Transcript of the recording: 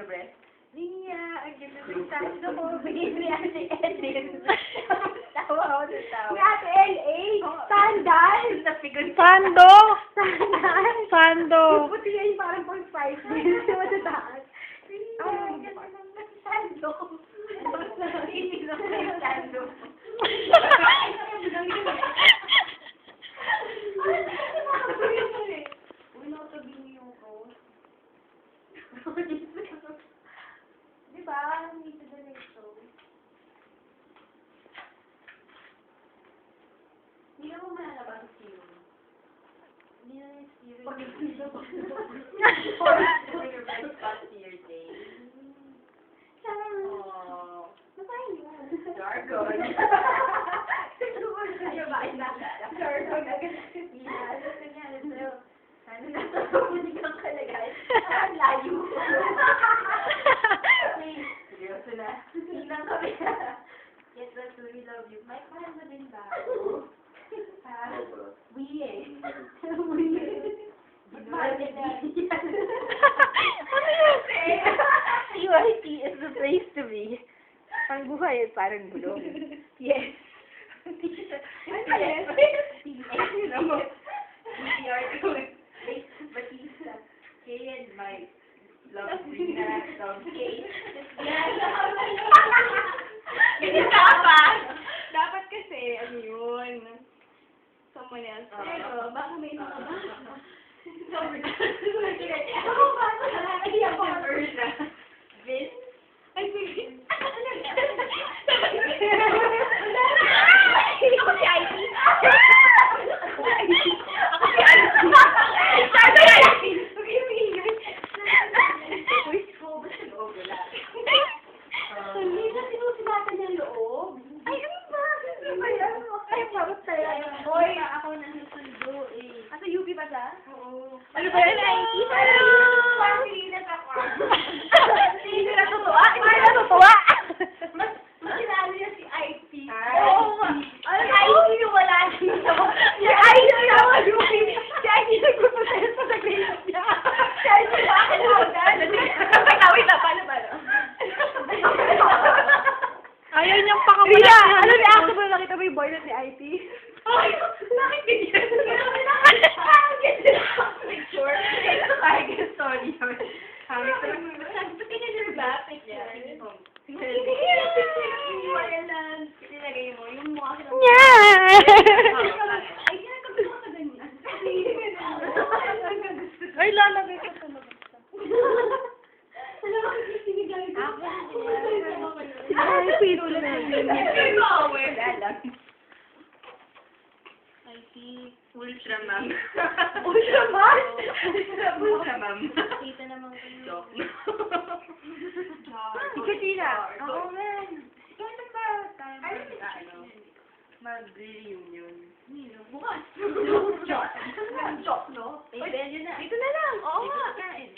breast. Nia, ang ganda ng tayo ko. Bigay ni Ate Ellen. Tawa ako sa tawa. Ni Ate L.A. Sandal. Sando! Sandal. Sando! Yung puti yan parang pang spice din. Sa taas. Ang ganda ng sando. Inig lang yung sando. Uy, nakatabi yung rose. Diba? Hindi sa ganito. Hindi na mo malalabas ang zero. Hindi na yung zero. Pag yung your best part to your day. Oh. Napahin yun. Jargon. Jargon agad. Yeah, gusto niya. Ano na ito? Hindi kang kalagay. Ang layo. Please. Seryoso na. Hinang kami. Yes, I truly love you. Mike, mahal mo din ba? We eh. We. Mahal din na. Ano yun? UIT is the place to be. Ang buhay ay parang bulong. Yes. Ano yan? We are good. Batista. Kay and Mike. Love Rina. Love Kay. Hindi dapat. Dapat kasi, ano yun? Someone else. Pero, baka may mga ba? Ako ba? Hindi ako ang Ursa. Vince. Ay, sige. Ako si IT. Ako si IT. Sabi na IT. Uy, ko ba sa loob? Wala. Hindi na sinusulatan niya loob. Ay, ano ba? Ano ba yan? Ay, parang saya. Hoy, ako nasusundo eh. Asa UP ba siya? Oo. Ano ba yan? IT? Pagpilinas ako. Hindi na totoo. Hindi na totoo. Mas kilala niya si IT. Oo nga. Ay, IT yung wala dito. Si IT ako, UP. Si IT nagpuprotes sa grades niya. Si IT ba ako nawagan? Wait na, paano? Ayaw niyang pakawalan. Rina, ano ni Ako ba nakita mo yung boylet ni IT? Ay, bakit ganyan? Picture. Ay, sorry. Hangit lang. Ba't ganyan yung ba? Picture. Sinilagay mo, yung mukha ko. Yeah! Ay, ginagawa ko sa ganyan. Ay, lalagay ko sa labas. Alam mo, sinigalig ko. Ay, pinulot na yun. Ultraman. Ultraman? Ultraman. Kita naman ko yun. Joke. Si Katina. Oo, man. Kailan ba tayo mag-reunion? Bukas. Joke, no? Ay, Pwede yun na. dito na lang. Oo nga. Kain.